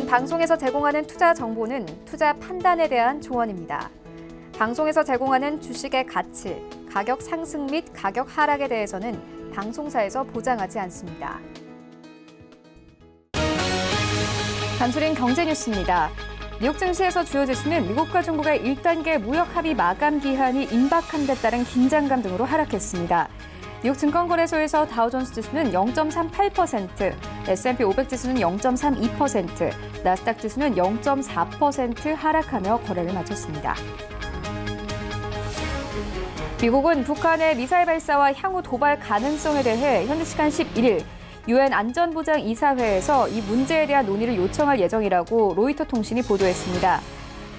방송에서 제공하는 투자 정보는 투자 판단에 대한 조언입니다. 방송에서 제공하는 주식의 가치, 가격 상승 및 가격 하락에 대해서는 방송사에서 보장하지 않습니다. 간추린 경제 뉴스입니다. 미국 증시에서 주요 지수는 미국과 중국의 1단계 무역 합의 마감 기한이 임박한 데 따른 긴장감 등으로 하락했습니다. 미국 증권거래소에서 다우존스 지수는 0.38%, S&P 500 지수는 0.32%, 나스닥 지수는 0.4% 하락하며 거래를 마쳤습니다. 미국은 북한의 미사일 발사와 향후 도발 가능성에 대해 현지 시간 11일 유엔 안전보장이사회에서 이 문제에 대한 논의를 요청할 예정이라고 로이터 통신이 보도했습니다.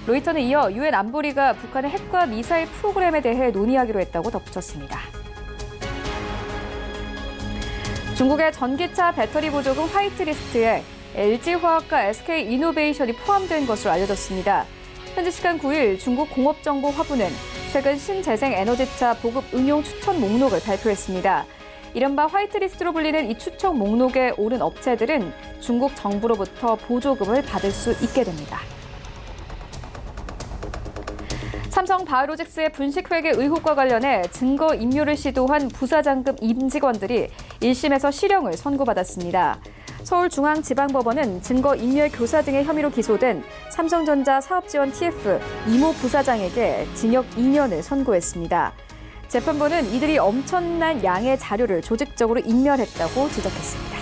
로이터는 이어 유엔 안보리가 북한의 핵과 미사일 프로그램에 대해 논의하기로 했다고 덧붙였습니다. 중국의 전기차 배터리 보조금 화이트리스트에 LG화학과 SK이노베이션이 포함된 것으로 알려졌습니다. 현지 시간 9일 중국 공업정보화부는 최근 신재생 에너지차 보급 응용 추천 목록을 발표했습니다. 이른바 화이트리스트로 불리는 이 추천 목록에 오른 업체들은 중국 정부로부터 보조금을 받을 수 있게 됩니다. 삼성 바이오로직스의 분식회계 의혹과 관련해 증거 인멸을 시도한 부사장급 임직원들이 1심에서 실형을 선고받았습니다. 서울중앙지방법원은 증거인멸 교사 등의 혐의로 기소된 삼성전자 사업지원 TF 이모 부사장에게 징역 2년을 선고했습니다. 재판부는 이들이 엄청난 양의 자료를 조직적으로 인멸했다고 지적했습니다.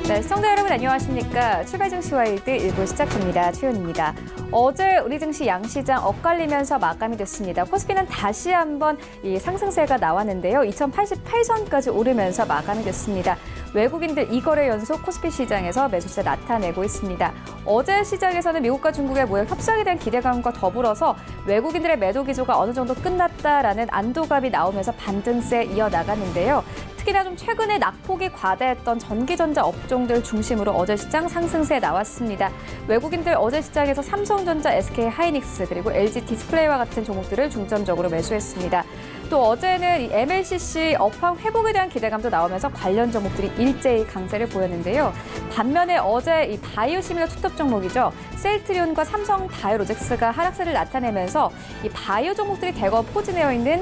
네, 시청자 여러분 안녕하십니까. 출발 증시 와일드 1부 시작합니다. 최윤입니다. 어제 우리 증시 양시장 엇갈리면서 마감이 됐습니다. 코스피는 다시 한번 이 상승세가 나왔는데요. 2088선까지 오르면서 마감이 됐습니다. 외국인들 2거래 연속 코스피 시장에서 매수세 나타내고 있습니다. 어제 시장에서는 미국과 중국의 무역 협상에 대한 기대감과 더불어서 외국인들의 매도 기조가 어느 정도 끝났다라는 안도감이 나오면서 반등세 이어나갔는데요. 특히나 좀 최근에 낙폭이 과다했던 전기전자 업종들 중심으로 어제 시장 상승세 나왔습니다. 외국인들 어제 시장에서 삼성전자, SK하이닉스 그리고 LG 디스플레이와 같은 종목들을 중점적으로 매수했습니다. 또 어제는 이 MLCC 업황 회복에 대한 기대감도 나오면서 관련 종목들이 일제히 강세를 보였는데요. 반면에 어제 이 바이오 시밀러 투톱 종목이죠. 셀트리온과 삼성 바이오로직스가 하락세를 나타내면서 이 바이오 종목들이 대거 포진되어 있는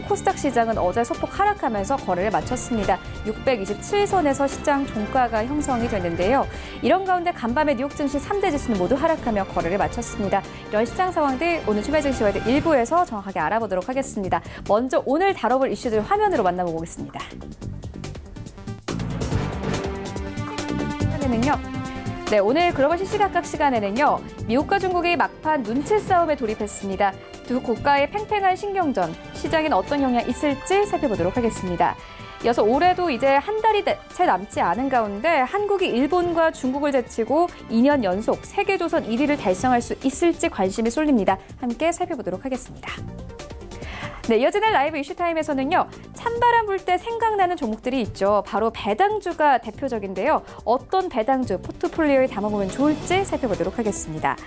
코스닥 시장은 어제 소폭 하락하면서 거래를 마쳤습니다. 627선에서 시장 종가가 형성이 됐는데요. 이런 가운데 간밤에 뉴욕 증시 3대 지수는 모두 하락하며 거래를 마쳤습니다. 이런 시장 상황들 오늘 출발 증시 와일드 1부에서 정확하게 알아보도록 하겠습니다. 먼저 오늘 다뤄볼 이슈들 화면으로 만나보겠습니다. 네, 오늘 글로벌 시시각각 시간에는요. 미국과 중국이 막판 눈치 싸움에 돌입했습니다. 두 국가의 팽팽한 신경전, 시장엔 어떤 영향이 있을지 살펴보도록 하겠습니다. 이어서 올해도 이제 한 달이 채 남지 않은 가운데 한국이 일본과 중국을 제치고 2년 연속 세계조선 1위를 달성할 수 있을지 관심이 쏠립니다. 함께 살펴보도록 하겠습니다. 네, 이어지는 라이브 이슈타임에서는요. 찬바람 불 때 생각나는 종목들이 있죠. 바로 배당주가 대표적인데요. 어떤 배당주 포트폴리오에 담아보면 좋을지 살펴보도록 하겠습니다.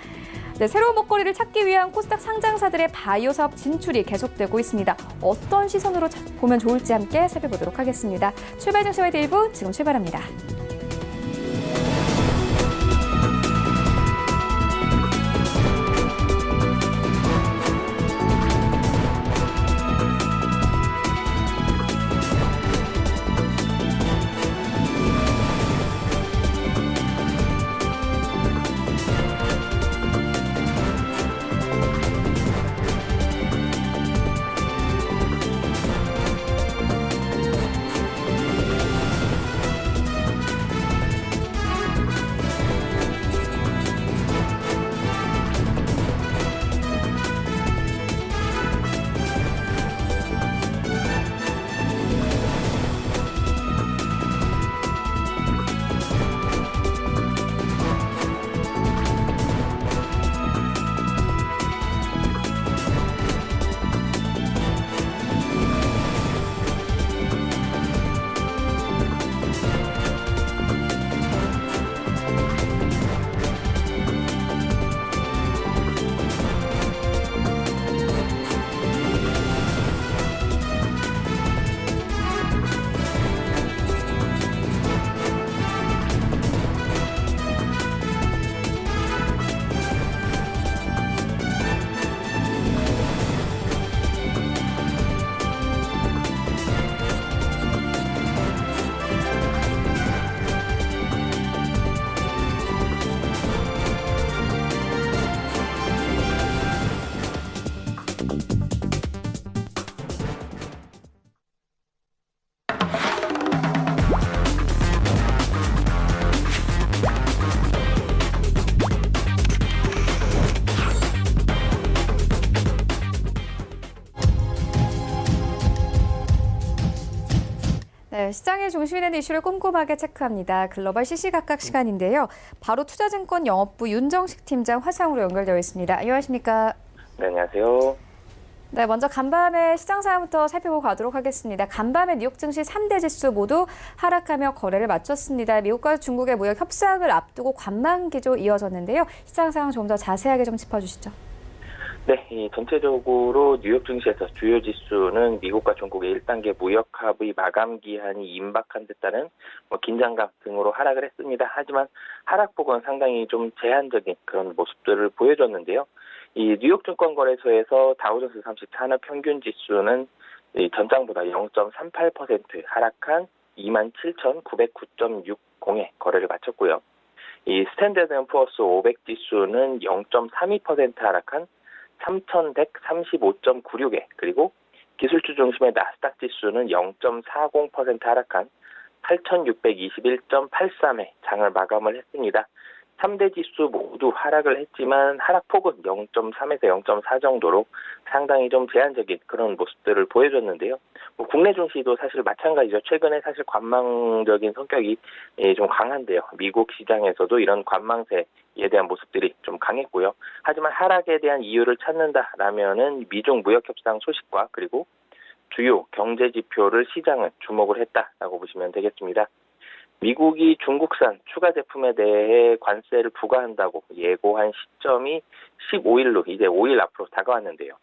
네, 새로운 먹거리를 찾기 위한 코스닥 상장사들의 바이오 사업 진출이 계속되고 있습니다. 어떤 시선으로 보면 좋을지 함께 살펴보도록 하겠습니다. 출발 증시 와일드 1부 지금 출발합니다. 네, 시장의 중심이 되는 이슈를 꼼꼼하게 체크합니다. 글로벌 시시각각 시간인데요. 바로 투자증권 영업부 윤정식 팀장 화상으로 연결되어 있습니다. 안녕하십니까? 네, 안녕하세요. 네, 먼저 간밤의 시장 상황부터 살펴보고 가도록 하겠습니다. 간밤의 뉴욕 증시 3대 지수 모두 하락하며 거래를 마쳤습니다. 미국과 중국의 무역 협상을 앞두고 관망 기조 이어졌는데요. 시장 상황 좀 더 자세하게 좀 짚어주시죠. 네, 전체적으로 뉴욕 증시에서 주요 지수는 미국과 중국의 1단계 무역 합의 마감 기한이 임박한 데 따른 긴장감 등으로 하락을 했습니다. 하지만 하락폭은 상당히 좀 제한적인 그런 모습들을 보여줬는데요. 이 뉴욕 증권거래소에서 다우존스 30 산업 평균 지수는 전장보다 0.38% 하락한 27,909.60에 거래를 마쳤고요. 이 스탠다드 앤 푸어스 500 지수는 0.32% 하락한 3,135.96에, 그리고 기술주 중심의 나스닥 지수는 0.40% 하락한 8,621.83에 장을 마감을 했습니다. 3대 지수 모두 하락을 했지만 하락폭은 0.3에서 0.4 정도로 상당히 좀 제한적인 그런 모습들을 보여줬는데요. 국내 증시도 사실 마찬가지죠. 최근에 사실 관망적인 성격이 좀 강한데요. 미국 시장에서도 이런 관망세에 대한 모습들이 좀 강했고요. 하지만 하락에 대한 이유를 찾는다라면은 미중 무역 협상 소식과 그리고 주요 경제 지표를 시장은 주목을 했다라고 보시면 되겠습니다. 미국이 중국산 추가 제품에 대해 관세를 부과한다고 예고한 시점이 15일로 이제 5일 앞으로 다가왔는데요.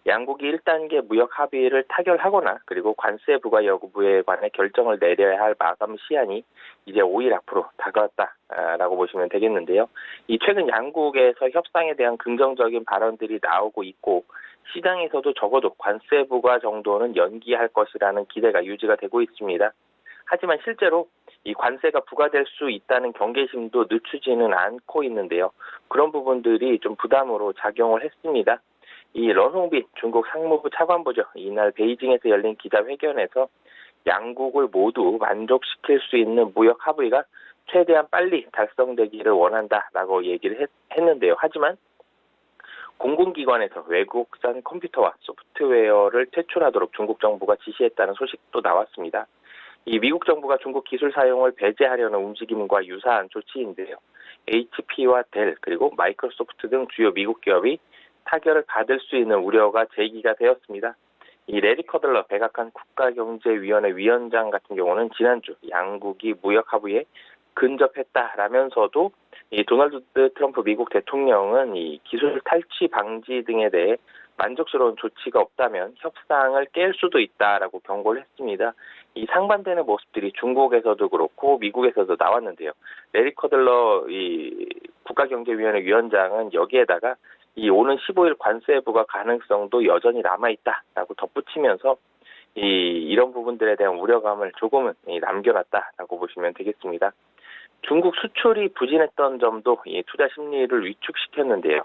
양국이 1단계 무역 합의를 타결하거나 그리고 관세 부과 여부에 관해 결정을 내려야 할 마감 시한이 이제 5일 앞으로 다가왔다라고 보시면 되겠는데요. 이 최근 양국에서 협상에 대한 긍정적인 발언들이 나오고 있고 시장에서도 적어도 관세 부과 정도는 연기할 것이라는 기대가 유지가 되고 있습니다. 하지만 실제로 이 관세가 부과될 수 있다는 경계심도 늦추지는 않고 있는데요. 그런 부분들이 좀 부담으로 작용을 했습니다. 이 런홍빈 중국 상무부 차관보죠. 이날 베이징에서 열린 기자회견에서 양국을 모두 만족시킬 수 있는 무역 합의가 최대한 빨리 달성되기를 원한다라고 얘기를 했는데요. 하지만 공공기관에서 외국산 컴퓨터와 소프트웨어를 퇴출하도록 중국 정부가 지시했다는 소식도 나왔습니다. 이 미국 정부가 중국 기술 사용을 배제하려는 움직임과 유사한 조치인데요. HP와 델 그리고 마이크로소프트 등 주요 미국 기업이 타결을 받을 수 있는 우려가 제기가 되었습니다. 이 레리 커들러 백악관 국가경제위원회 위원장 같은 경우는 지난주 양국이 무역 합의에 근접했다라면서도 이 도널드 트럼프 미국 대통령은 이 기술 탈취 방지 등에 대해 만족스러운 조치가 없다면 협상을 깰 수도 있다라고 경고를 했습니다. 이 상반되는 모습들이 중국에서도 그렇고 미국에서도 나왔는데요. 레리 커들러 이 국가경제위원회 위원장은 여기에다가 이 오는 15일 관세 부과 가능성도 여전히 남아있다라고 덧붙이면서 이런 부분들에 대한 우려감을 조금은 남겨놨다라고 보시면 되겠습니다. 중국 수출이 부진했던 점도 이 투자 심리를 위축시켰는데요.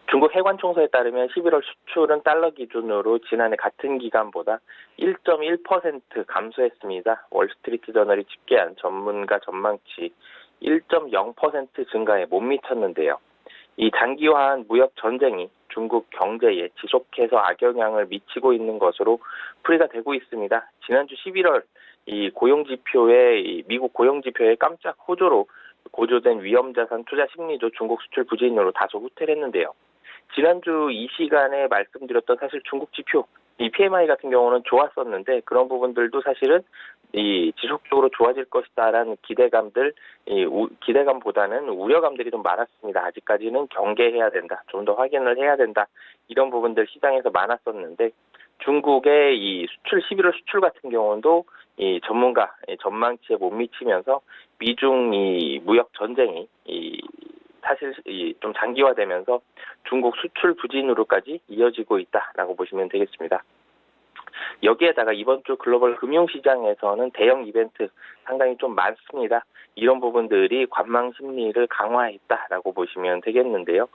중국 해관총서에 따르면 11월 수출은 달러 기준으로 지난해 같은 기간보다 1.1% 감소했습니다. 월스트리트 저널이 집계한 전문가 전망치 1.0% 증가에 못 미쳤는데요. 이 장기화한 무역 전쟁이 중국 경제에 지속해서 악영향을 미치고 있는 것으로 풀이가 되고 있습니다. 지난주 11월 이 미국 고용지표에 깜짝 호조로 고조된 위험자산 투자 심리도 중국 수출 부진으로 다소 후퇴를 했는데요. 지난주 이 시간에 말씀드렸던 사실 중국 지표, 이 PMI 같은 경우는 좋았었는데 그런 부분들도 사실은 이 지속적으로 좋아질 것이다라는 기대감보다는 우려감들이 좀 많았습니다. 아직까지는 경계해야 된다, 좀 더 확인을 해야 된다, 이런 부분들 시장에서 많았었는데 중국의 이 11월 수출 같은 경우도 이 전문가 전망치에 못 미치면서 미중 이 무역 전쟁이 사실 좀 장기화되면서 중국 수출 부진으로까지 이어지고 있다라고 보시면 되겠습니다. 여기에다가 이번 주 글로벌 금융시장에서는 대형 이벤트 상당히 좀 많습니다. 이런 부분들이 관망 심리를 강화했다라고 보시면 되겠는데요.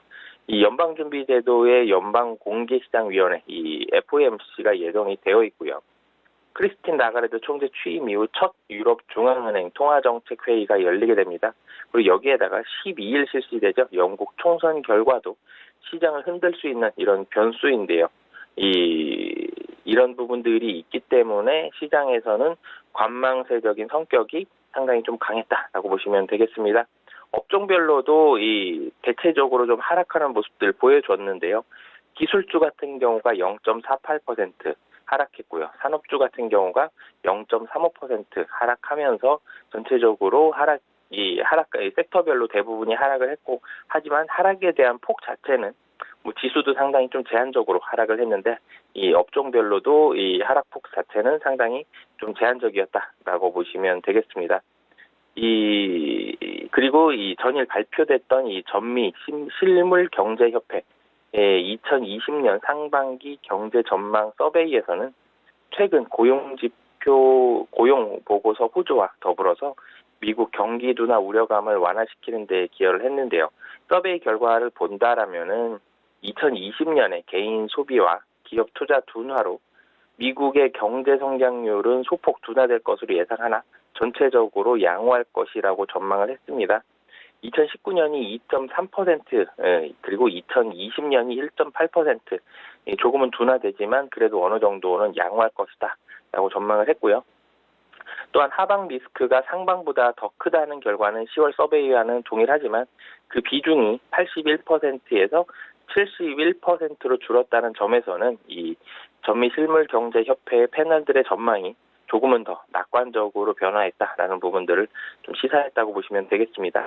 이 연방준비제도의 연방공개시장위원회, 이 FOMC가 예정이 되어 있고요. 크리스틴 라가르드 총재 취임 이후 첫 유럽 중앙은행 통화정책회의가 열리게 됩니다. 그리고 여기에다가 12일 실시되죠. 영국 총선 결과도 시장을 흔들 수 있는 이런 변수인데요. 이 이런 부분들이 있기 때문에 시장에서는 관망세적인 성격이 상당히 좀 강했다라고 보시면 되겠습니다. 업종별로도 이 대체적으로 좀 하락하는 모습들 보여줬는데요. 기술주 같은 경우가 0.48% 하락했고요. 산업주 같은 경우가 0.35% 하락하면서 전체적으로 섹터별로 대부분이 하락을 했고, 하지만 하락에 대한 폭 자체는 지수도 상당히 좀 제한적으로 하락을 했는데, 이 업종별로도 이 하락폭 자체는 상당히 좀 제한적이었다라고 보시면 되겠습니다. 그리고 이 전일 발표됐던 이 전미 실물경제협회 2020년 상반기 경제 전망 서베이에서는 최근 고용지표, 고용보고서 호조와 더불어서 미국 경기 둔화 우려감을 완화시키는 데 기여를 했는데요. 서베이 결과를 본다라면은 2020년에 개인 소비와 기업 투자 둔화로 미국의 경제 성장률은 소폭 둔화될 것으로 예상하나 전체적으로 양호할 것이라고 전망을 했습니다. 2019년이 2.3%, 그리고 2020년이 1.8%, 조금은 둔화되지만 그래도 어느 정도는 양호할 것이다 라고 전망을 했고요. 또한 하방 리스크가 상방보다 더 크다는 결과는 10월 서베이와는 동일하지만 그 비중이 81%에서 71%로 줄었다는 점에서는 이 전미실물경제협회의 패널들의 전망이 조금은 더 낙관적으로 변화했다라는 부분들을 좀 시사했다고 보시면 되겠습니다.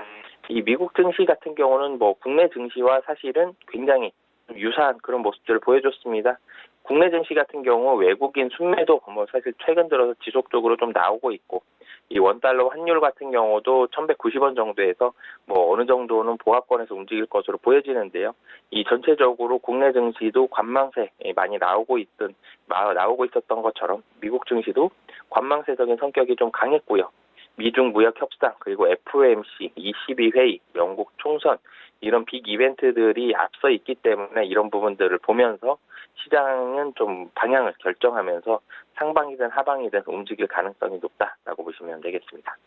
이 미국 증시 같은 경우는 국내 증시와 사실은 굉장히 유사한 그런 모습들을 보여줬습니다. 국내 증시 같은 경우 외국인 순매도 사실 최근 들어서 지속적으로 좀 나오고 있고, 이 원달러 환율 같은 경우도 1190원 정도에서 어느 정도는 보합권에서 움직일 것으로 보여지는데요. 이 전체적으로 국내 증시도 관망세 많이 나오고 있었던 것처럼 미국 증시도 관망세적인 성격이 좀 강했고요. 미중 무역 협상, 그리고 FOMC, ECB 회의, 영국 총선, 이런 빅 이벤트들이 앞서 있기 때문에 이런 부분들을 보면서 시장은 좀 방향을 결정하면서 상방이든 하방이든 움직일 가능성이 높다라고 보시면 되겠습니다.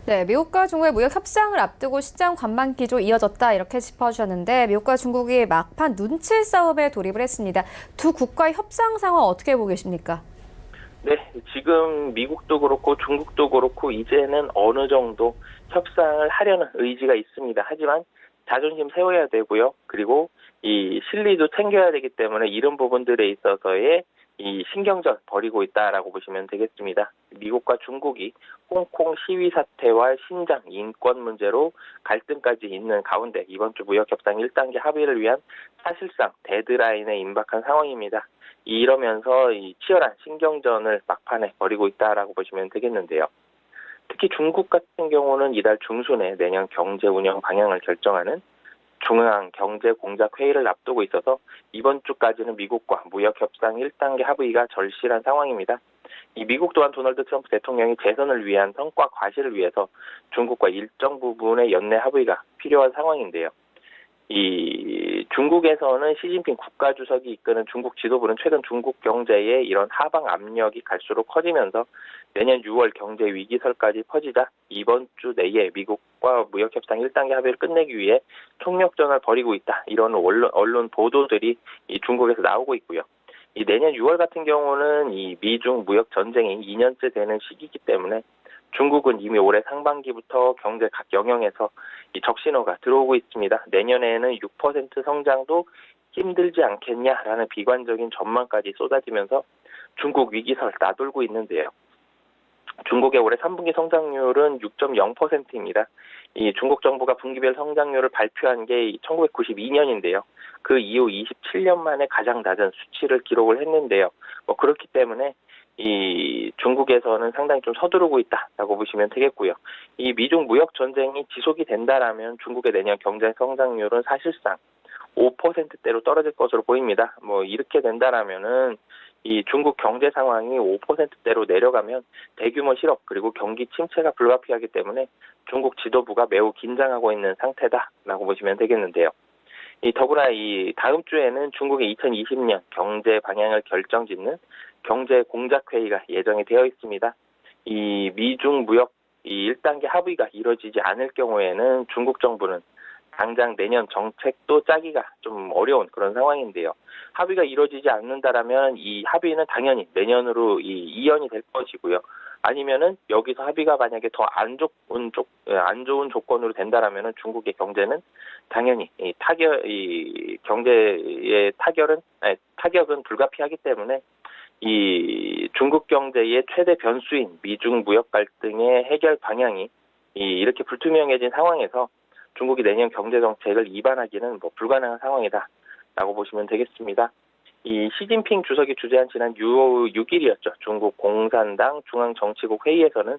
네, 미국과 중국의 무역 협상을 앞두고 시장 관망 기조 이어졌다 이렇게 짚어주셨는데, 미국과 중국이 막판 눈치 싸움에 돌입을 했습니다. 두 국가의 협상 상황 어떻게 보고 계십니까? 네, 지금 미국도 그렇고 중국도 그렇고 이제는 어느 정도 협상을 하려는 의지가 있습니다. 하지만 자존심 세워야 되고요. 그리고 이 실리도 챙겨야 되기 때문에 이런 부분들에 있어서의 이 신경전 벌이고 있다라고 보시면 되겠습니다. 미국과 중국이 홍콩 시위 사태와 신장 인권 문제로 갈등까지 있는 가운데 이번 주 무역협상 1단계 합의를 위한 사실상 데드라인에 임박한 상황입니다. 이러면서 이 치열한 신경전을 막판에 벌이고 있다라고 보시면 되겠는데요. 특히 중국 같은 경우는 이달 중순에 내년 경제 운영 방향을 결정하는 중앙경제공작회의를 앞두고 있어서 이번 주까지는 미국과 무역협상 1단계 합의가 절실한 상황입니다. 이 미국 또한 도널드 트럼프 대통령이 재선을 위한 성과 과시를 위해서 중국과 일정 부분의 연내 합의가 필요한 상황인데요. 이 중국에서는 시진핑 국가주석이 이끄는 중국 지도부는 최근 중국 경제에 이런 하방 압력이 갈수록 커지면서 내년 6월 경제 위기설까지 퍼지자 이번 주 내에 미국과 무역협상 1단계 합의를 끝내기 위해 총력전을 벌이고 있다. 이런 언론 보도들이 이 중국에서 나오고 있고요. 이 내년 6월 같은 경우는 이 미중 무역 전쟁이 2년째 되는 시기이기 때문에 중국은 이미 올해 상반기부터 경제 각 영역에서 이 적신호가 들어오고 있습니다. 내년에는 6% 성장도 힘들지 않겠냐라는 비관적인 전망까지 쏟아지면서 중국 위기설 나돌고 있는데요. 중국의 올해 3분기 성장률은 6.0%입니다. 이 중국 정부가 분기별 성장률을 발표한 게 1992년인데요. 그 이후 27년 만에 가장 낮은 수치를 기록을 했는데요. 그렇기 때문에 이 중국에서는 상당히 좀 서두르고 있다라고 보시면 되겠고요. 이 미중 무역 전쟁이 지속이 된다라면 중국의 내년 경제 성장률은 사실상 5%대로 떨어질 것으로 보입니다. 이렇게 된다라면은 이 중국 경제 상황이 5%대로 내려가면 대규모 실업 그리고 경기 침체가 불가피하기 때문에 중국 지도부가 매우 긴장하고 있는 상태다라고 보시면 되겠는데요. 더구나 이 다음 주에는 중국의 2020년 경제 방향을 결정짓는 경제 공작회의가 예정이 되어 있습니다. 이 미중 무역 이 1단계 합의가 이뤄지지 않을 경우에는 중국 정부는 당장 내년 정책도 짜기가 좀 어려운 그런 상황인데요. 합의가 이루어지지 않는다라면 이 합의는 당연히 내년으로 이연이 될 것이고요. 아니면은 여기서 합의가 만약에 더 안 좋은 조건으로 된다라면은 중국의 경제는 당연히 경제의 타격은 불가피하기 때문에 이 중국 경제의 최대 변수인 미중 무역 갈등의 해결 방향이 이렇게 불투명해진 상황에서 중국이 내년 경제 정책을 입안하기는 불가능한 상황이다라고 보시면 되겠습니다. 이 시진핑 주석이 주재한 지난 6일이었죠. 중국 공산당 중앙정치국 회의에서는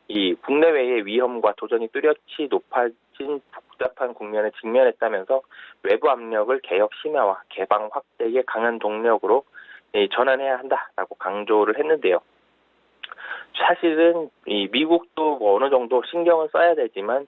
이 국내외의 위험과 도전이 뚜렷이 높아진 복잡한 국면에 직면했다면서 외부 압력을 개혁 심화와 개방 확대의 강한 동력으로 전환해야 한다라고 강조를 했는데요. 사실은 이 미국도 어느 정도 신경을 써야 되지만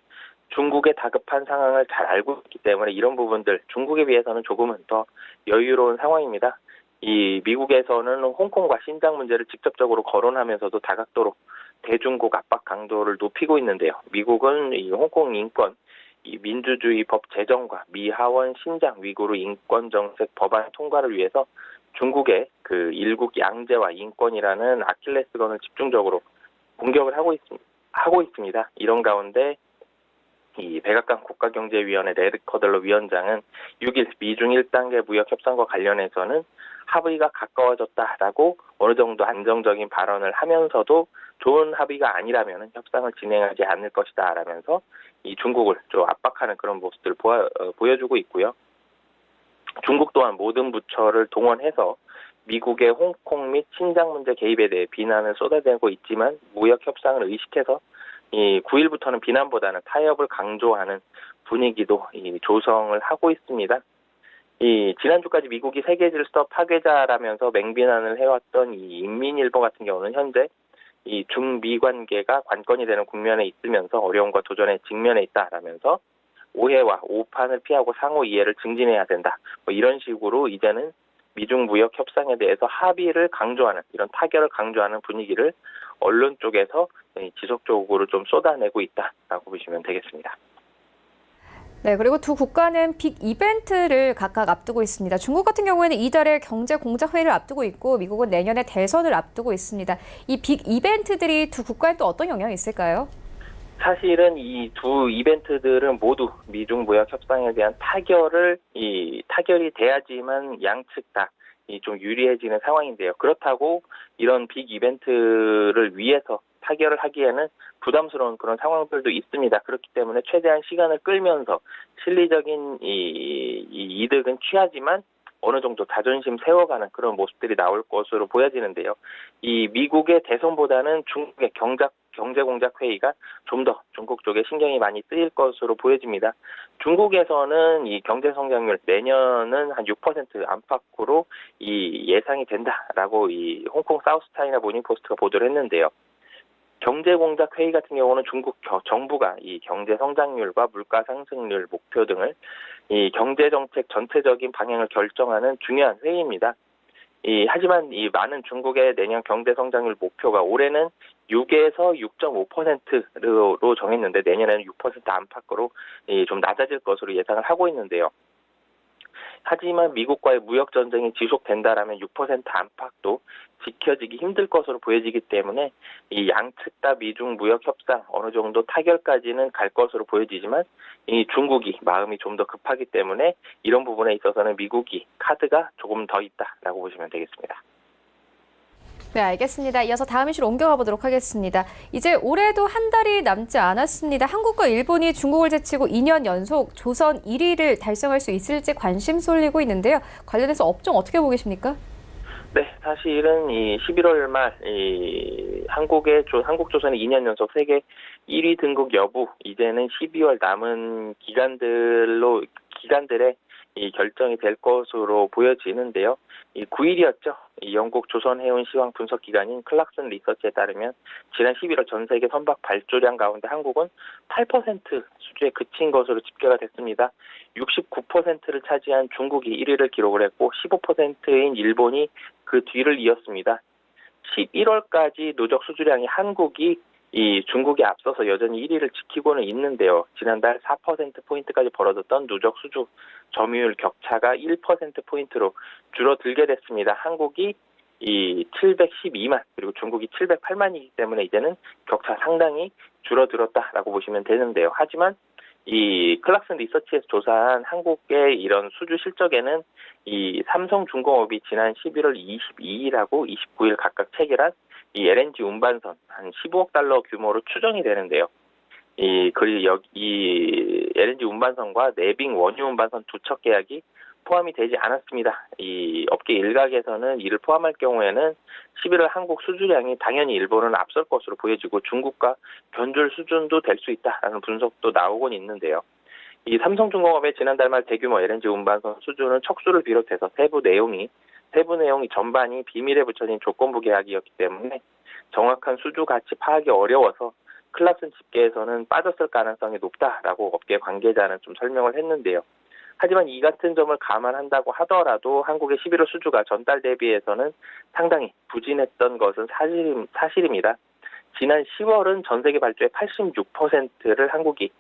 중국의 다급한 상황을 잘 알고 있기 때문에 이런 부분들 중국에 비해서는 조금은 더 여유로운 상황입니다. 이 미국에서는 홍콩과 신장 문제를 직접적으로 거론하면서도 다각도로 대중국 압박 강도를 높이고 있는데요. 미국은 이 홍콩 인권, 이 민주주의 법 제정과 미하원 신장 위구르 인권 정책 법안 통과를 위해서 중국의 그 일국 양제와 인권이라는 아킬레스건을 집중적으로 공격을 하고 있습니다. 이런 가운데 이 백악관 국가경제위원회 레드 커들러 위원장은 6일 미중 1단계 무역 협상과 관련해서는 합의가 가까워졌다라고 어느 정도 안정적인 발언을 하면서도 좋은 합의가 아니라면 협상을 진행하지 않을 것이다 라면서 이 중국을 좀 압박하는 그런 모습들을 보여주고 있고요. 중국 또한 모든 부처를 동원해서 미국의 홍콩 및 신장 문제 개입에 대해 비난을 쏟아내고 있지만 무역 협상을 의식해서 이 9일부터는 비난보다는 타협을 강조하는 분위기도 조성을 하고 있습니다. 이 지난주까지 미국이 세계 질서 파괴자라면서 맹비난을 해왔던 이 인민일보 같은 경우는 현재 이 중미 관계가 관건이 되는 국면에 있으면서 어려움과 도전에 직면해 있다라면서 오해와 오판을 피하고 상호 이해를 증진해야 된다. 이런 식으로 이제는 미중 무역 협상에 대해서 합의를 강조하는 이런 타결을 강조하는 분위기를 언론 쪽에서 지속적으로 좀 쏟아내고 있다라고 보시면 되겠습니다. 네, 그리고 두 국가는 빅 이벤트를 각각 앞두고 있습니다. 중국 같은 경우에는 이달에 경제공작회의를 앞두고 있고 미국은 내년에 대선을 앞두고 있습니다. 이 빅 이벤트들이 두 국가에 또 어떤 영향이 있을까요? 사실은 이 두 이벤트들은 모두 미중 무역 협상에 대한 타결이 돼야지만 양측 다 좀 유리해지는 상황인데요. 그렇다고 이런 빅 이벤트를 위해서 타결을 하기에는 부담스러운 그런 상황들도 있습니다. 그렇기 때문에 최대한 시간을 끌면서 실리적인 이득은 취하지만 어느 정도 자존심 세워가는 그런 모습들이 나올 것으로 보여지는데요. 이 미국의 대선보다는 중국의 경제공작회의가 좀 더 중국 쪽에 신경이 많이 쓰일 것으로 보여집니다. 중국에서는 이 경제 성장률 내년은 한 6% 안팎으로 예상이 된다라고 이 홍콩 사우스차이나 모닝포스트가 보도를 했는데요. 경제공작회의 같은 경우는 중국 정부가 이 경제 성장률과 물가 상승률 목표 등을 이 경제정책 전체적인 방향을 결정하는 중요한 회의입니다. 하지만 이 많은 중국의 내년 경제 성장률 목표가 올해는 6에서 6.5%로 정했는데 내년에는 6% 안팎으로 좀 낮아질 것으로 예상을 하고 있는데요. 하지만 미국과의 무역 전쟁이 지속된다라면 6% 안팎도 지켜지기 힘들 것으로 보여지기 때문에 이 양측 다 미중 무역 협상 어느 정도 타결까지는 갈 것으로 보여지지만 이 중국이 마음이 좀 더 급하기 때문에 이런 부분에 있어서는 미국이 카드가 조금 더 있다라고 보시면 되겠습니다. 네, 알겠습니다. 이어서 다음 이슈로 옮겨가 보도록 하겠습니다. 이제 올해도 한 달이 남지 않았습니다. 한국과 일본이 중국을 제치고 2년 연속 조선 1위를 달성할 수 있을지 관심 쏠리고 있는데요. 관련해서 업종 어떻게 보고 계십니까? 네, 사실은 이 11월 말 한국조선의 2년 연속 세계 1위 등극 여부 이제는 12월 남은 기간들의 이 결정이 될 것으로 보여지는데요. 9일이었죠. 영국 조선해운 시황 분석 기관인 클락슨 리서치에 따르면 지난 11월 전 세계 선박 발주량 가운데 한국은 8% 수준에 그친 것으로 집계가 됐습니다. 69%를 차지한 중국이 1위를 기록을 했고 15%인 일본이 그 뒤를 이었습니다. 11월까지 누적 수주량이 한국이 이 중국에 앞서서 여전히 1위를 지키고는 있는데요. 지난달 4%포인트까지 벌어졌던 누적 수주 점유율 격차가 1%포인트로 줄어들게 됐습니다. 한국이 이 712만 그리고 중국이 708만이기 때문에 이제는 격차 상당히 줄어들었다라고 보시면 되는데요. 하지만 이 클락슨 리서치에서 조사한 한국의 이런 수주 실적에는 이 삼성중공업이 지난 11월 22일하고 29일 각각 체결한 이 LNG 운반선 한 15억 달러 규모로 추정이 되는데요. 이 LNG 운반선과 내빙 원유 운반선 두 척 계약이 포함이 되지 않았습니다. 이 업계 일각에서는 이를 포함할 경우에는 11월 한국 수주량이 당연히 일본은 앞설 것으로 보여지고 중국과 견줄 수준도 될 수 있다라는 분석도 나오곤 있는데요. 이 삼성중공업의 지난달 말 대규모 LNG 운반선 수주는 척수를 비롯해서 세부 내용이 전반이 비밀에 붙여진 조건부 계약이었기 때문에 정확한 수주 가치 파악이 어려워서 클락슨 집계에서는 빠졌을 가능성이 높다라고 업계 관계자는 좀 설명을 했는데요. 하지만 이 같은 점을 감안한다고 하더라도 한국의 11월 수주가 전달 대비해서는 상당히 부진했던 것은 사실입니다. 지난 10월은 전 세계 발주의 86%를 한국이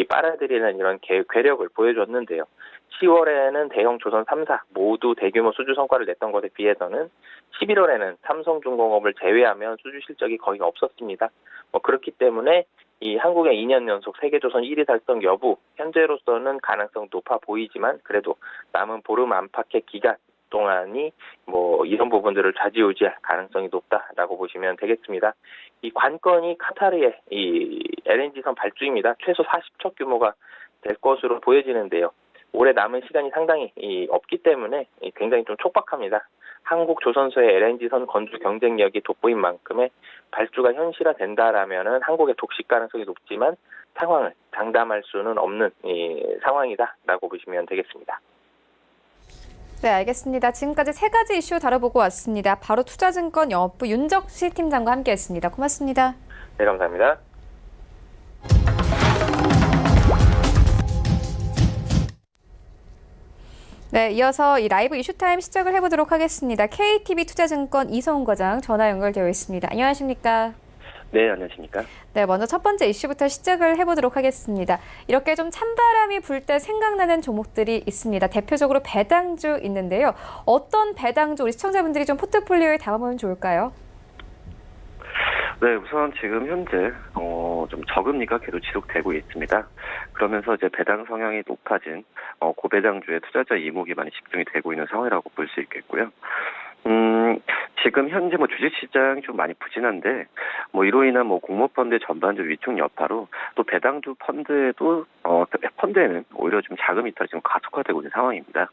빨아들이는 이런 괴력을 보여줬는데요. 10월에는 대형 조선 3사 모두 대규모 수주 성과를 냈던 것에 비해서는 11월에는 삼성중공업을 제외하면 수주 실적이 거의 없었습니다. 그렇기 때문에 이 한국의 2년 연속 세계조선 1위 달성 여부 현재로서는 가능성 높아 보이지만 그래도 남은 보름 안팎의 기간 동안이 이런 부분들을 좌지우지할 가능성이 높다라고 보시면 되겠습니다. 이 관건이 카타르의 이 LNG선 발주입니다. 최소 40척 규모가 될 것으로 보여지는데요. 올해 남은 시간이 상당히 없기 때문에 굉장히 좀 촉박합니다. 한국 조선소의 LNG선 건조 경쟁력이 돋보인 만큼의 발주가 현실화된다라면은 한국의 독식 가능성이 높지만 상황을 장담할 수는 없는 상황이다라고 보시면 되겠습니다. 네, 알겠습니다. 지금까지 세 가지 이슈 다뤄보고 왔습니다. 바로 투자증권 영업부 윤적시 팀장과 함께했습니다. 고맙습니다. 네, 감사합니다. 네, 이어서 이 라이브 이슈타임 시작을 해보도록 하겠습니다. KTB 투자증권 이성훈 과장 전화 연결되어 있습니다. 안녕하십니까? 네, 안녕하십니까? 네, 먼저 첫 번째 이슈부터 시작을 해보도록 하겠습니다. 이렇게 좀 찬바람이 불 때 생각나는 종목들이 있습니다. 대표적으로 배당주 있는데요. 어떤 배당주 우리 시청자분들이 좀 포트폴리오에 담아보면 좋을까요? 네, 우선 지금 현재 좀 저금리가 계속 지속되고 있습니다. 그러면서 이제 배당 성향이 높아진 고배당주의 투자자 이목이 많이 집중이 되고 있는 상황이라고 볼 수 있겠고요. 지금 현재 주식시장이 좀 많이 부진한데 이로 인한 공모펀드의 전반적 위축 여파로 또 배당주 펀드에는 오히려 좀 자금 이탈이 지금 가속화되고 있는 상황입니다.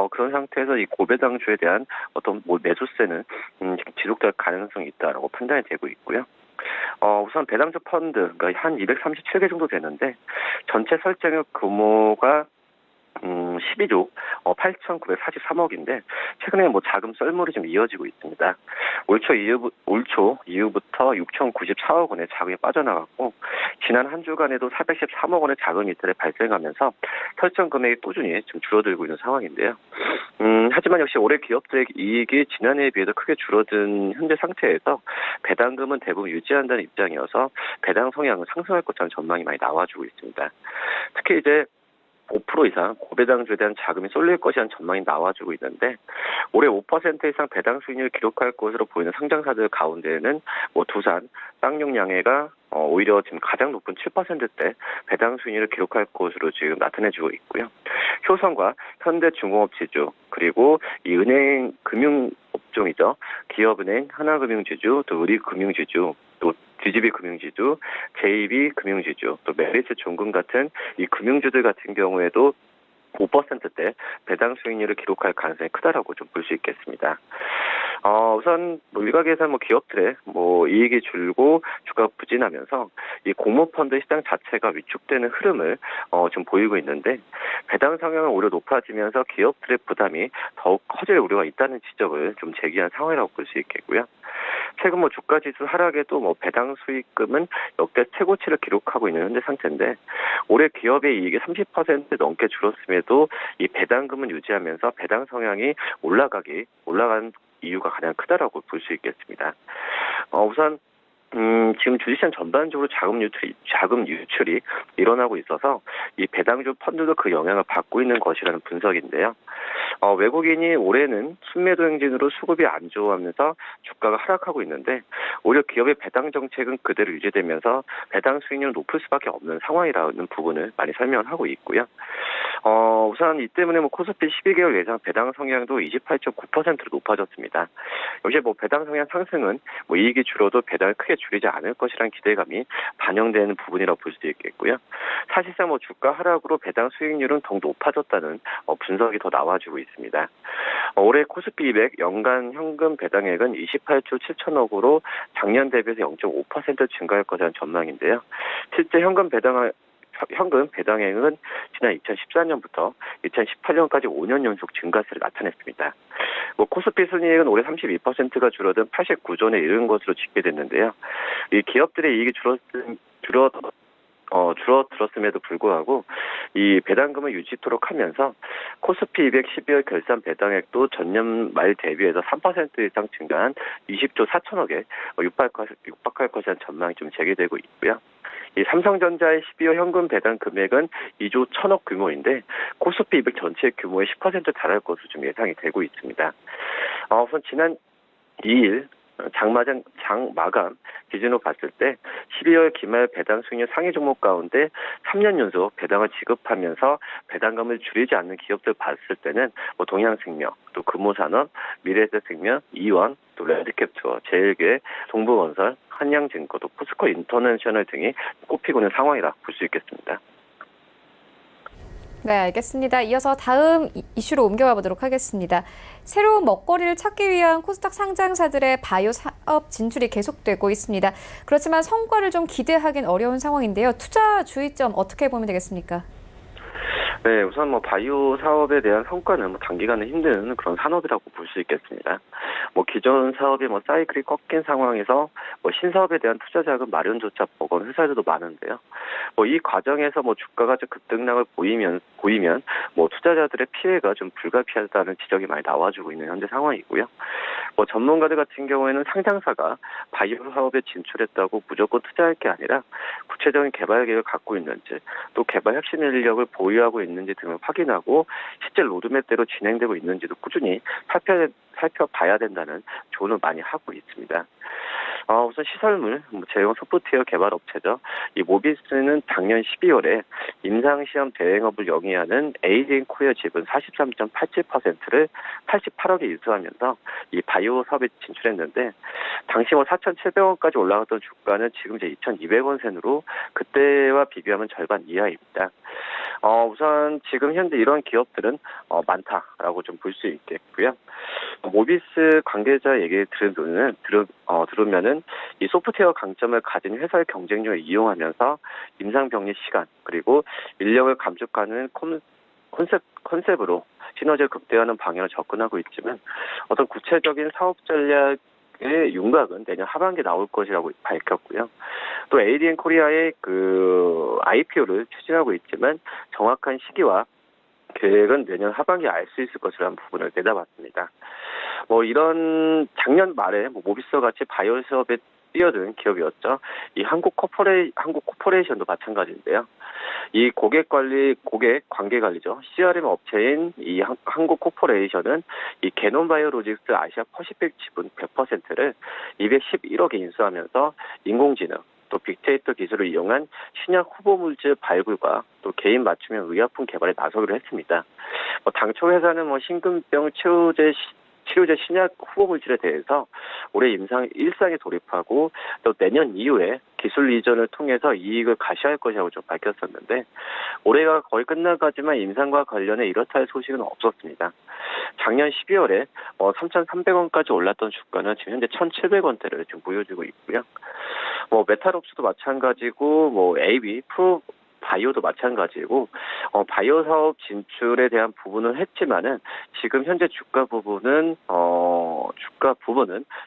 그런 상태에서 이 고배당주에 대한 어떤 매수세는 지속될 가능성이 있다라고 판단이 되고 있고요. 우선 배당주 펀드, 그러니까 한 237개 정도 되는데 전체 설정액 규모가 12조 8,943억인데 최근에 자금 썰물이 좀 이어지고 있습니다. 올 초 이후부터 6,094억 원의 자금이 빠져나갔고 지난 한 주간에도 413억 원의 자금 이탈이 발생하면서 설정 금액이 꾸준히 좀 줄어들고 있는 상황인데요. 하지만 역시 올해 기업들의 이익이 지난해에 비해서 크게 줄어든 현재 상태에서 배당금은 대부분 유지한다는 입장이어서 배당 성향은 상승할 것이라는 전망이 많이 나와주고 있습니다. 특히 이제 5% 이상 고배당주에 대한 자금이 쏠릴 것이라는 전망이 나와주고 있는데 올해 5% 이상 배당 수익률을 기록할 것으로 보이는 상장사들 가운데에는 두산, 쌍용양해가 오히려 지금 가장 높은 7%대 배당 수익률을 기록할 것으로 지금 나타내주고 있고요. 효성과 현대중공업지주 그리고 이 은행 금융업종이죠. 기업은행, 하나금융지주, 또 우리금융지주, 또 DGB 금융지주, JB 금융지주, 또 메리츠 종금 같은 이 금융주들 같은 경우에도 5%대 배당 수익률을 기록할 가능성이 크다라고 좀 볼 수 있겠습니다. 우선 일각에서 기업들의 이익이 줄고 주가가 부진하면서 이 공모펀드 시장 자체가 위축되는 흐름을 지금 보이고 있는데 배당 성향은 오히려 높아지면서 기업들의 부담이 더욱 커질 우려가 있다는 지적을 좀 제기한 상황이라고 볼 수 있겠고요. 최근 주가 지수 하락에도 배당 수익금은 역대 최고치를 기록하고 있는 현재 상태인데 올해 기업의 이익이 30% 넘게 줄었음에도 이 배당금은 유지하면서 배당 성향이 올라간 이유가 가장 크다라고 볼 수 있겠습니다. 우선 지금 주식시장 전반적으로 자금 유출이 일어나고 있어서 이 배당주 펀드도 그 영향을 받고 있는 것이라는 분석인데요. 외국인이 올해는 순매도 행진으로 수급이 안 좋아하면서 주가가 하락하고 있는데 오히려 기업의 배당 정책은 그대로 유지되면서 배당 수익률은 높을 수밖에 없는 상황이라는 부분을 많이 설명을 하고 있고요. 우선 이 때문에 코스피 12개월 예상 배당 성향도 28.9%로 높아졌습니다. 역시 배당 성향 상승은 이익이 줄어도 배당을 크게 줄이지 않을 것이라는 기대감이 반영되는 부분이라고 볼 수 있겠고요. 사실상 주가 하락으로 배당 수익률은 더욱 높아졌다는 분석이 더 나와주고 있습니다. 올해 코스피 200 연간 현금 배당액은 28조 7천억으로 작년 대비해서 0.5% 증가할 것이라는 전망인데요. 실제 현금 배당액은 지난 2014년부터 2018년까지 5년 연속 증가세를 나타냈습니다. 코스피 순이익은 올해 32%가 줄어든 89조 원에 이른 것으로 집계됐는데요. 이 기업들의 이익이 줄어들었음에도 불구하고 이 배당금을 유지토록 하면서 코스피 200 12월 결산 배당액도 전년 말 대비해서 3% 이상 증가한 20조 4천억에 육박할 것이라는 전망이 좀 제기되고 있고요. 이 삼성전자의 12월 현금 배당 금액은 2조 1천억 규모인데 코스피 200 전체 규모의 10% 달할 것으로 좀 예상이 되고 있습니다. 우선 지난 2일 장 마감 기준으로 봤을 때 12월 기말 배당 수익률 상위 종목 가운데 3년 연속 배당을 지급하면서 배당금을 줄이지 않는 기업들 봤을 때는 동양생명, 또 금호산업, 미래에셋생명, 이원, 또 레드캡처, 제일교회, 동부건설, 한양증권, 또 포스코 인터내셔널 등이 꼽히고 있는 상황이라 볼 수 있겠습니다. 네, 알겠습니다. 이어서 다음 이슈로 옮겨가 보도록 하겠습니다. 새로운 먹거리를 찾기 위한 코스닥 상장사들의 바이오 사업 진출이 계속되고 있습니다. 그렇지만 성과를 좀 기대하긴 어려운 상황인데요. 투자 주의점 어떻게 보면 되겠습니까? 네, 우선 바이오 사업에 대한 성과는 단기간에 힘든 그런 산업이라고 볼 수 있겠습니다. 기존 사업이 사이클이 꺾인 상황에서 신사업에 대한 투자 자금 마련조차 버거운 회사들도 많은데요. 이 과정에서 주가가 좀 급등락을 보이면 투자자들의 피해가 좀 불가피하다는 지적이 많이 나와주고 있는 현재 상황이고요. 전문가들 같은 경우에는 상장사가 바이오 사업에 진출했다고 무조건 투자할 게 아니라 구체적인 개발 계획을 갖고 있는지, 또 개발 혁신 인력을 보유하고 있는지 등을 확인하고 실제 로드맵대로 진행되고 있는지도 꾸준히 살펴봐야 된다는 조언을 많이 하고 있습니다. 우선 시설물, 제형 소프트웨어 개발 업체죠. 이 모비스는 작년 12월에 임상시험 대행업을 영위하는 ADN 코리아 지분 43.87%를 88억에 인수하면서 이 바이오 사업에 진출했는데 당시 4,700원까지 올라갔던 주가는 지금 이제 2,200원 선으로 그때와 비교하면 절반 이하입니다. 우선 지금 현재 이런 기업들은 많다라고 좀 볼 수 있겠고요. 모비스 관계자 얘기 들으면은 이 소프트웨어 강점을 가진 회사의 경쟁력을 이용하면서 임상병리 시간 그리고 인력을 감축하는 컨셉으로 시너지를 극대화하는 방향을 접근하고 있지만 어떤 구체적인 사업 전략의 윤곽은 내년 하반기에 나올 것이라고 밝혔고요. 또 ADN 코리아의 IPO를 추진하고 있지만 정확한 시기와 계획은 내년 하반기에 알 수 있을 것이라는 부분을 내다봤습니다. 이런 작년 말에 모비스와 같이 바이오 사업에 뛰어든 기업이었죠. 이 한국 코퍼레이션도 마찬가지인데요. 이 고객 관계 관리죠. CRM 업체인 이 한국 코퍼레이션은 이 게놈바이오로직스 아시아 퍼시픽 지분 100%를 211억에 인수하면서 인공지능, 또 빅데이터 기술을 이용한 신약 후보 물질 발굴과 또 개인 맞춤형 의약품 개발에 나서기로 했습니다. 당초 회사는 심근병 치료제 신약 후보 물질에 대해서 올해 임상 1상에 돌입하고 또 내년 이후에 기술 이전을 통해서 이익을 가시할 것이라고 좀 밝혔었는데 올해가 거의 끝나가지만 임상과 관련해 이렇다 할 소식은 없었습니다. 작년 12월에 3,300원까지 올랐던 주가는 지금 현재 1,700원대를 지금 보여주고 있고요. 메탈옵스도 마찬가지고 AB 바이오도 마찬가지고 바이오 사업 진출에 대한 부분은 했지만은 지금 현재 주가 부분은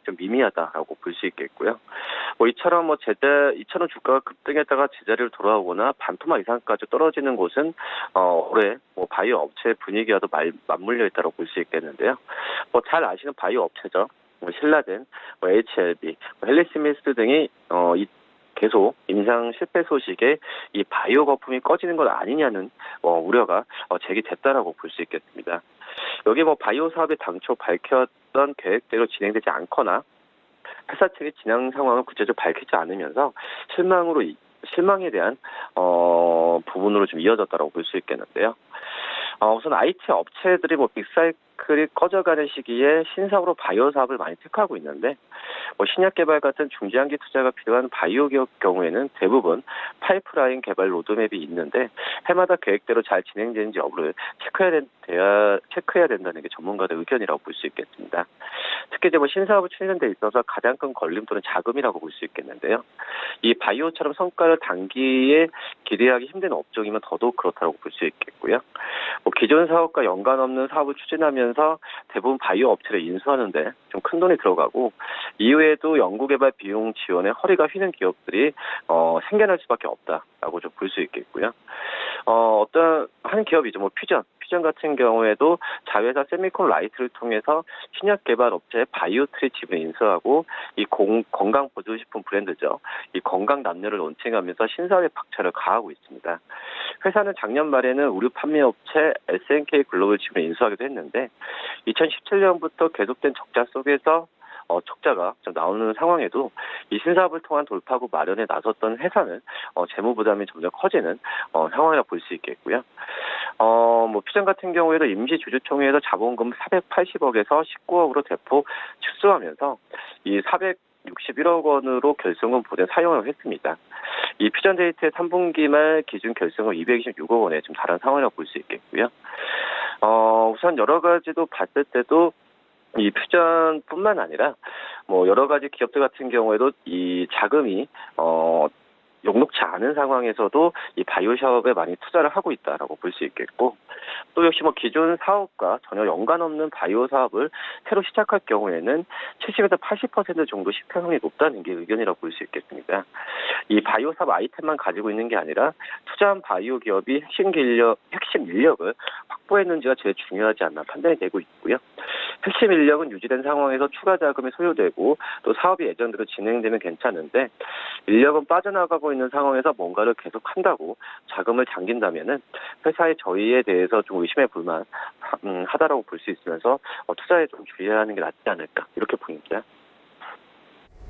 좀 미미하다라고 볼 수 있겠고요. 이처럼 이처럼 주가가 급등했다가 제자리로 돌아오거나 반토막 이상까지 떨어지는 곳은 올해 바이오 업체 분위기와도 맞물려 있다고 볼 수 있겠는데요. 잘 아시는 바이오 업체죠. 신라젠, HLB, 헬리시미스 등이 계속 임상 실패 소식에 이 바이오 거품이 꺼지는 것 아니냐는 우려가 제기됐다라고 볼 수 있겠습니다. 여기 바이오 사업이 당초 밝혔던 계획대로 진행되지 않거나 회사 측의 진행 상황을 구체적으로 밝히지 않으면서 실망에 대한 부분으로 좀 이어졌다고 볼 수 있겠는데요. 우선 IT 업체들이 빅사이클이 꺼져가는 시기에 신사업으로 바이오 사업을 많이 택하고 있는데 신약 개발 같은 중장기 투자가 필요한 바이오 기업 경우에는 대부분 파이프라인 개발 로드맵이 있는데 해마다 계획대로 잘 진행되는지 여부를 체크해야 된다는 게 전문가들 의견이라고 볼 수 있겠습니다. 특히 신사업을 추진하는 데 있어서 가장 큰 걸림돌은 자금이라고 볼 수 있겠는데요. 이 바이오처럼 성과를 단기에 기대하기 힘든 업종이면 더더욱 그렇다고 볼 수 있겠고요. 기존 사업과 연관 없는 사업을 추진하면서 대부분 바이오 업체를 인수하는데 좀 큰 돈이 들어가고 이후에도 연구개발 비용 지원에 허리가 휘는 기업들이 생겨날 수밖에 없다라고 좀 볼 수 있겠고요. 어떤 한 기업이 퓨전 같은 경우에도 자회사 세미콘 라이트를 통해서 신약 개발 업체 바이오트리 지분을 인수하고 이 건강 보조식품 브랜드죠. 이 건강 남녀를 론칭하면서 신사업에 박차를 가하고 있습니다. 회사는 작년 말에는 의류 판매 업체 SNK 글로벌 지분을 인수하기도 했는데 2017년부터 계속된 적자 속에서 적자가 좀 나오는 상황에도 이 신사업을 통한 돌파구 마련에 나섰던 회사는 재무 부담이 점점 커지는 상황이라 볼 수 있겠고요. 퓨전 같은 경우에도 임시주주총회에서 자본금 480억에서 19억으로 대폭 축소하면서 이 461억 원으로 결승금 보내 사용을 했습니다. 이 퓨전 데이트의 3분기 말 기준 결승금 226억 원에 좀 달한 상황이라고 볼 수 있겠고요. 우선 여러 가지도 봤을 때도 이 퓨전뿐만 아니라 여러 가지 기업들 같은 경우에도 이 자금이 녹록치 않은 상황에서도 이 바이오 사업에 많이 투자를 하고 있다라고 볼 수 있겠고 또 역시 기존 사업과 전혀 연관 없는 바이오 사업을 새로 시작할 경우에는 70에서 80% 정도 실패률이 높다는 게 의견이라고 볼 수 있겠습니다. 이 바이오 사업 아이템만 가지고 있는 게 아니라 투자한 바이오 기업이 핵심 인력을 확보했는지가 제일 중요하지 않나 판단이 되고 있고요. 핵심 인력은 유지된 상황에서 추가 자금이 소요되고 또 사업이 예정대로 진행되면 괜찮은데 인력은 빠져나가고 있는 상황에서 뭔가를 계속 한다고 자금을 잠긴다면은 회사의 저희에 대해서 좀 의심해 볼만 하다라고 볼 수 있으면서 투자에 좀 주의해야 하는 게 낫지 않을까 이렇게 보입니다.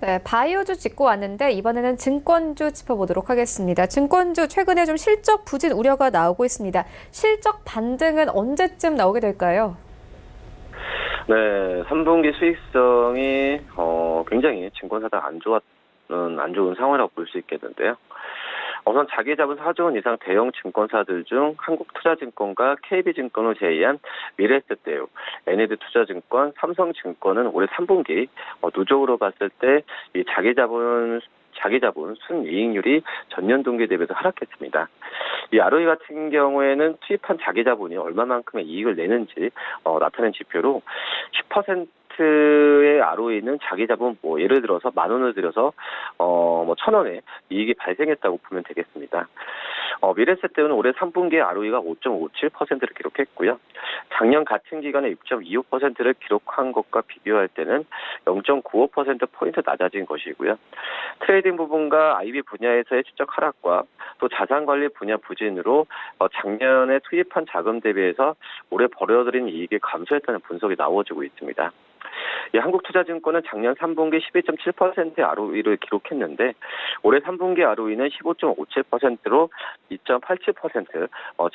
네, 바이오주 짚고 왔는데 이번에는 증권주 짚어보도록 하겠습니다. 증권주 최근에 좀 실적 부진 우려가 나오고 있습니다. 실적 반등은 언제쯤 나오게 될까요? 네, 3분기 수익성이 굉장히 증권사들 안 좋은 상황이라고 볼 수 있겠는데요. 우선 자기 자본 4조 원 이상 대형 증권사들 중 한국투자증권과 KB증권을 제외한 미래에셋대우, NAD투자증권, 삼성증권은 올해 3분기 누적으로 봤을 때 이 자기 자본 순이익률이 전년 동기 대비해서 하락했습니다. 이 ROE 같은 경우에는 투입한 자기 자본이 얼마만큼의 이익을 내는지 나타낸 지표로 10%의 ROE는 자기 자본 예를 들어서 10,000원을 들여서 1,000원의 이익이 발생했다고 보면 되겠습니다. 미래에셋대우는 올해 3분기에 ROE가 5.57%를 기록했고요. 작년 같은 기간에 6.25%를 기록한 것과 비교할 때는 0.95%포인트 낮아진 것이고요. 트레이딩 부분과 IB 분야에서의 추적 하락과 또 자산관리 분야 부진으로 작년에 투입한 자금 대비해서 올해 벌어들인 이익이 감소했다는 분석이 나와지고 있습니다. 이 한국투자증권은 작년 3분기 12.7%의 ROE를 기록했는데 올해 3분기 ROE는 15.57%로 2.87%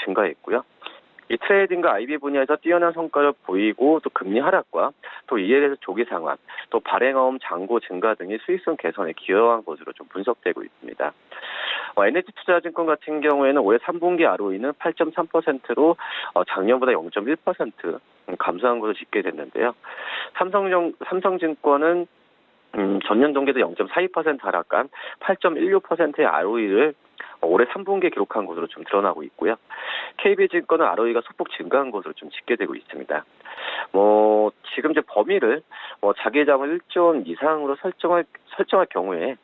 증가했고요. 이 트레이딩과 IB 분야에서 뛰어난 성과를 보이고 또 금리 하락과 또 이에 대해서 조기 상환, 또 발행어음 잔고 증가 등이 수익성 개선에 기여한 것으로 좀 분석되고 있습니다. NH투자증권 같은 경우에는 올해 3분기 ROE는 8.3%로 작년보다 0.1% 감소한 것으로 집계됐는데요. 삼성증권은 전년 동기에도 0.42% 하락한 8.16%의 ROE를 올해 3분기에 기록한 것으로 좀 드러나고 있고요. KB증권은 ROE가 소폭 증가한 것으로 좀 집계되고 있습니다. 지금 이제 범위를 자기 자금을 1조 원 이상으로 설정할 경우에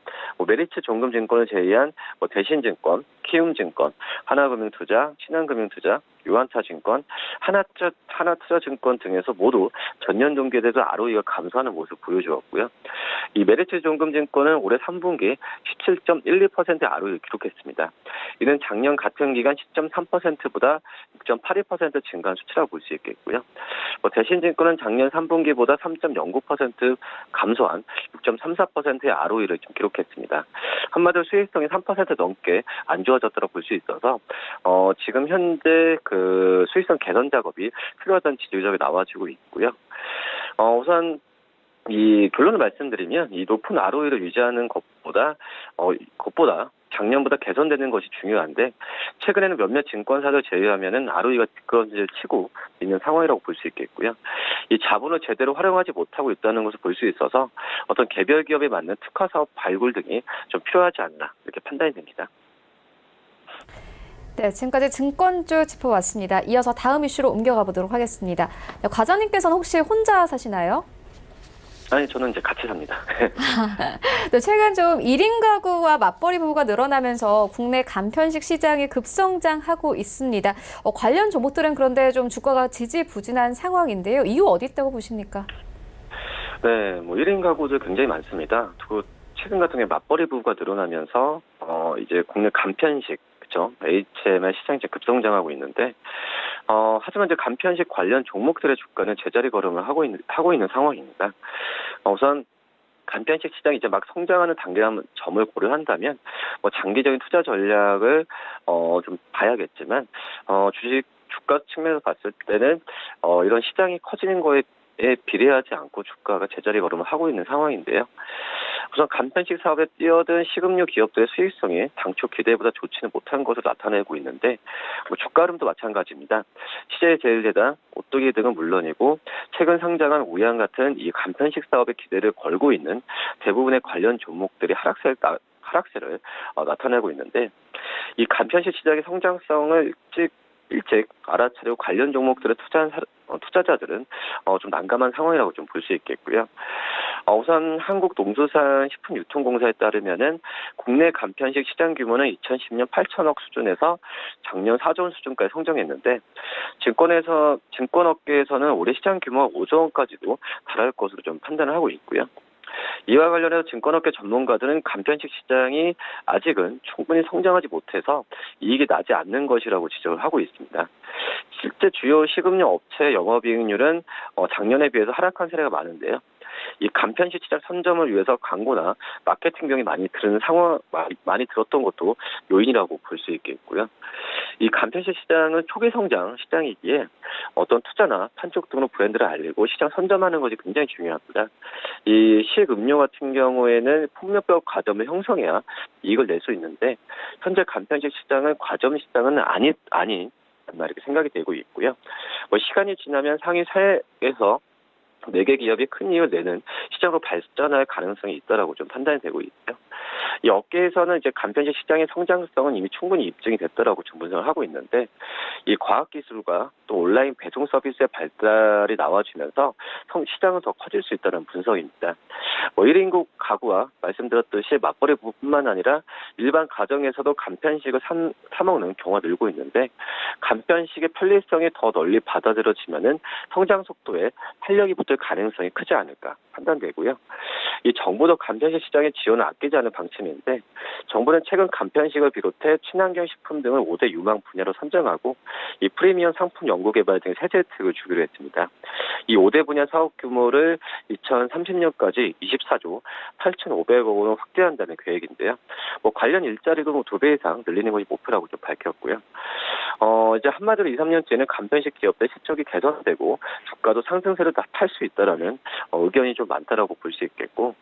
메리츠 종금증권을 제외한 대신증권, 키움증권, 하나금융투자, 신한금융투자, 유한타증권, 하나투자증권 등에서 모두 전년 동기에 대해서 ROE가 감소하는 모습을 보여주었고요. 이 메리츠 종금증권은 올해 3분기 17.12% ROE를 기록했습니다. 이는 작년 같은 기간 10.3%보다 6.82% 증가한 수치라고 볼 수 있겠고요. 대신증권은 작년 3분기보다 3.09% 감소한 6.34%의 ROE를 좀 기록했습니다. 한마디로 수익성이 3% 넘게 안 좋아졌다고 볼 수 있어서 지금 현재 그 수익성 개선 작업이 필요하다는 지적이 나와지고 있고요. 우선 이 결론을 말씀드리면 이 높은 ROE를 유지하는 것보다 작년보다 개선되는 것이 중요한데 최근에는 몇몇 증권사를 제외하면은 ROE가 뒷걸음질 치고 있는 상황이라고 볼 수 있겠고요. 이 자본을 제대로 활용하지 못하고 있다는 것을 볼 수 있어서 어떤 개별 기업에 맞는 특화 사업 발굴 등이 좀 필요하지 않나 이렇게 판단이 됩니다. 네, 지금까지 증권주 짚어봤습니다. 이어서 다음 이슈로 옮겨가 보도록 하겠습니다. 네, 과장님께서는 혹시 혼자 사시나요? 아니, 저는 이제 같이 삽니다. 네, 최근 좀 1인 가구와 맞벌이 부부가 늘어나면서 국내 간편식 시장이 급성장하고 있습니다. 관련 종목들은 그런데 좀 주가가 지지부진한 상황인데요. 이유 어디 있다고 보십니까? 네, 1인 가구들 굉장히 많습니다. 최근 같은 경우에 맞벌이 부부가 늘어나면서 이제 국내 간편식 그렇죠. HM의 시장이 이제 급성장하고 있는데 하지만 이제 간편식 관련 종목들의 주가는 제자리 걸음을 하고 있는 상황입니다. 우선 간편식 시장이 이제 막 성장하는 단계라는 점을 고려한다면 장기적인 투자 전략을 좀 봐야겠지만 주식 주가 측면에서 봤을 때는 이런 시장이 커지는 거에 비례하지 않고 주가가 제자리 걸음을 하고 있는 상황인데요. 우선 간편식 사업에 뛰어든 식음료 기업들의 수익성이 당초 기대보다 좋지는 못한 것으로 나타내고 있는데 주가 흐름도 마찬가지입니다. CJ제일제당, 오뚜기 등은 물론이고 최근 상장한 우양 같은 이 간편식 사업에 기대를 걸고 있는 대부분의 관련 종목들이 하락세를 나타내고 있는데 이 간편식 시장의 성장성을 일찍 알아차리고 관련 종목들에 투자한 투자자들은 좀 난감한 상황이라고 좀 볼 수 있겠고요. 우선 한국농수산식품유통공사에 따르면은 국내 간편식 시장 규모는 2010년 8천억 수준에서 작년 4조 원 수준까지 성장했는데 증권업계에서는 올해 시장 규모가 5조 원까지도 달할 것으로 좀 판단을 하고 있고요. 이와 관련해서 증권업계 전문가들은 간편식 시장이 아직은 충분히 성장하지 못해서 이익이 나지 않는 것이라고 지적을 하고 있습니다. 실제 주요 식음료 업체 영업이익률은 작년에 비해서 하락한 사례가 많은데요. 이 간편식 시장 선점을 위해서 광고나 마케팅 비용이 많이 들었던 것도 요인이라고 볼 수 있겠고요. 이 간편식 시장은 초기 성장 시장이기에 어떤 투자나 판촉 등으로 브랜드를 알리고 시장 선점하는 것이 굉장히 중요합니다. 이 식음료 같은 경우에는 폭력적 과점을 형성해야 이익을 낼 수 있는데 현재 간편식 시장은 과점 시장은 아닌 이렇게 생각이 되고 있고요. 시간이 지나면 상위 4에서 4개 기업이 큰 이익을 내는 시장으로 발전할 가능성이 있다라고 좀 판단이 되고 있고요. 이 업계에서는 이제 간편식 시장의 성장성은 이미 충분히 입증이 됐다라고 좀 분석을 하고 있는데 이 과학기술과 또 온라인 배송 서비스의 발달이 나와주면서 시장은 더 커질 수 있다는 분석입니다. 1인 가구와 말씀드렸듯이 맞벌이 부부뿐만 아니라 일반 가정에서도 간편식을 사 먹는 경우가 늘고 있는데 간편식의 편리성이 더 널리 받아들여지면은 성장 속도에 탄력이 붙을 가능성이 크지 않을까 판단되고요. 이 정부도 간편식 시장의 지원을 아끼지 않은 방침인데 정부는 최근 간편식을 비롯해 친환경 식품 등을 5대 유망 분야로 선정하고 이 프리미엄 상품 연구 개발 등 세제 혜택을 주기로 했습니다. 이 5대 분야 사업 규모를 2030년까지 24조 8,500억 원으로 확대한다는 계획인데요. 관련 일자리도 2배 이상 늘리는 것이 목표라고 좀 밝혔고요. 이제 한마디로 2, 3년 뒤에는 간편식 기업들의 실적이 개선되고 주가도 상승세를 탈 수 있다라는 의견이 좀 많다라고 볼 수 있겠고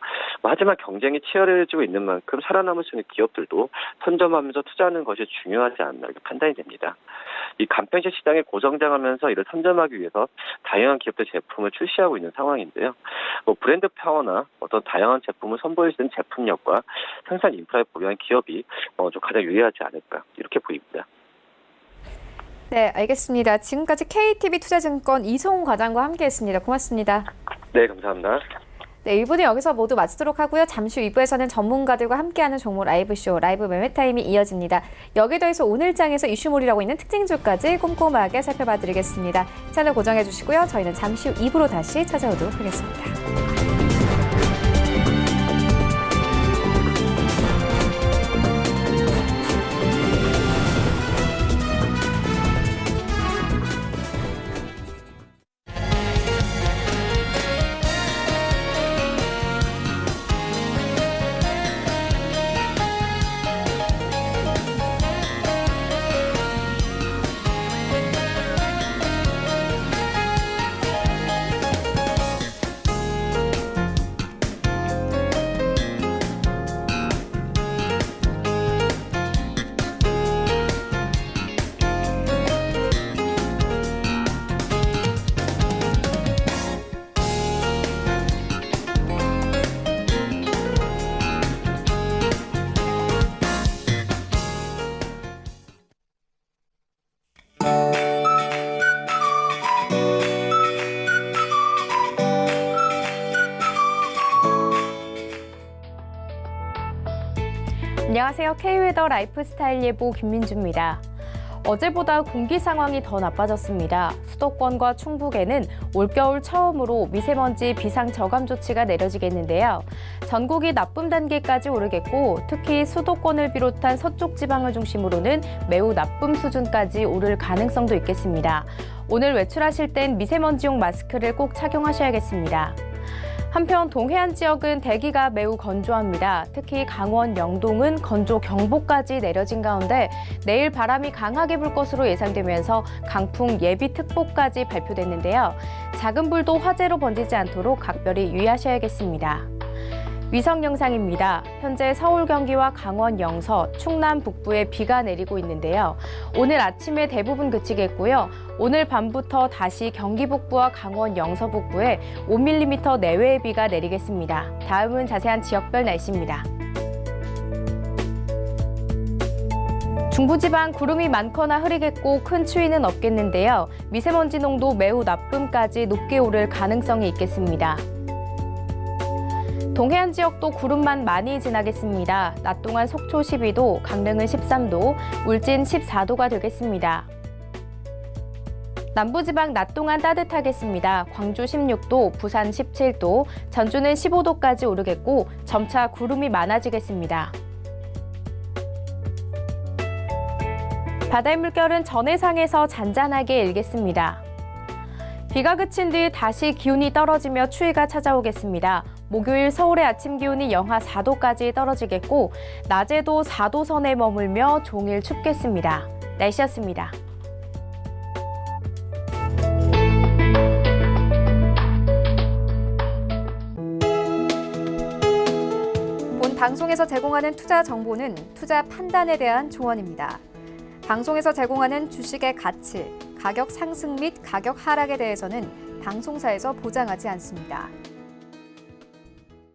하지만 경쟁이 치열해지고 있는 만큼 살아남을 수 있는 기업들도 선점하면서 투자하는 것이 중요하지 않나 이렇게 판단이 됩니다. 이 간편식 시장에 고성장하면서 이를 선점하기 위해서 다양한 기업들 제품을 출시하고 있는 상황인데요. 브랜드 파워나 어떤 다양한 제품을 선보일 수 있는 제품력과 생산 인프라에 보유한 기업이 좀 가장 유리하지 않을까 이렇게 보입니다. 네, 알겠습니다. 지금까지 KTB 투자증권 이성훈 과장과 함께했습니다. 고맙습니다. 네, 감사합니다. 네, 1부는 여기서 모두 마치도록 하고요. 잠시 후 2부에서는 전문가들과 함께하는 종목 라이브쇼, 라이브 매매타임이 이어집니다. 여기에 더해서 오늘장에서 이슈몰이라고 있는 특징주까지 꼼꼼하게 살펴봐드리겠습니다. 채널 고정해 주시고요. 저희는 잠시 후 2부로 다시 찾아오도록 하겠습니다. 안녕하세요. K웨더 라이프스타일 예보 김민주입니다. 어제보다 공기 상황이 더 나빠졌습니다. 수도권과 충북에는 올겨울 처음으로 미세먼지 비상 저감 조치가 내려지겠는데요. 전국이 나쁨 단계까지 오르겠고 특히 수도권을 비롯한 서쪽 지방을 중심으로는 매우 나쁨 수준까지 오를 가능성도 있겠습니다. 오늘 외출하실 땐 미세먼지용 마스크를 꼭 착용하셔야겠습니다. 한편 동해안 지역은 대기가 매우 건조합니다. 특히 강원 영동은 건조 경보까지 내려진 가운데 내일 바람이 강하게 불 것으로 예상되면서 강풍 예비특보까지 발표됐는데요. 작은 불도 화재로 번지지 않도록 각별히 유의하셔야겠습니다. 위성 영상입니다. 현재 서울 경기와 강원 영서, 충남 북부에 비가 내리고 있는데요. 오늘 아침에 대부분 그치겠고요. 오늘 밤부터 다시 경기 북부와 강원 영서 북부에 5mm 내외의 비가 내리겠습니다. 다음은 자세한 지역별 날씨입니다. 중부지방 구름이 많거나 흐리겠고 큰 추위는 없겠는데요. 미세먼지 농도 매우 나쁨까지 높게 오를 가능성이 있겠습니다. 동해안 지역도 구름만 많이 지나겠습니다. 낮 동안 속초 12도, 강릉은 13도, 울진 14도가 되겠습니다. 남부지방 낮 동안 따뜻하겠습니다. 광주 16도, 부산 17도, 전주는 15도까지 오르겠고 점차 구름이 많아지겠습니다. 바다의 물결은 전해상에서 잔잔하게 일겠습니다. 비가 그친 뒤 다시 기온이 떨어지며 추위가 찾아오겠습니다. 목요일 서울의 아침 기온이 영하 4도까지 떨어지겠고 낮에도 4도 선에 머물며 종일 춥겠습니다. 날씨였습니다. 본 방송에서 제공하는 투자 정보는 투자 판단에 대한 조언입니다. 방송에서 제공하는 주식의 가치, 가격 상승 및 가격 하락에 대해서는 방송사에서 보장하지 않습니다.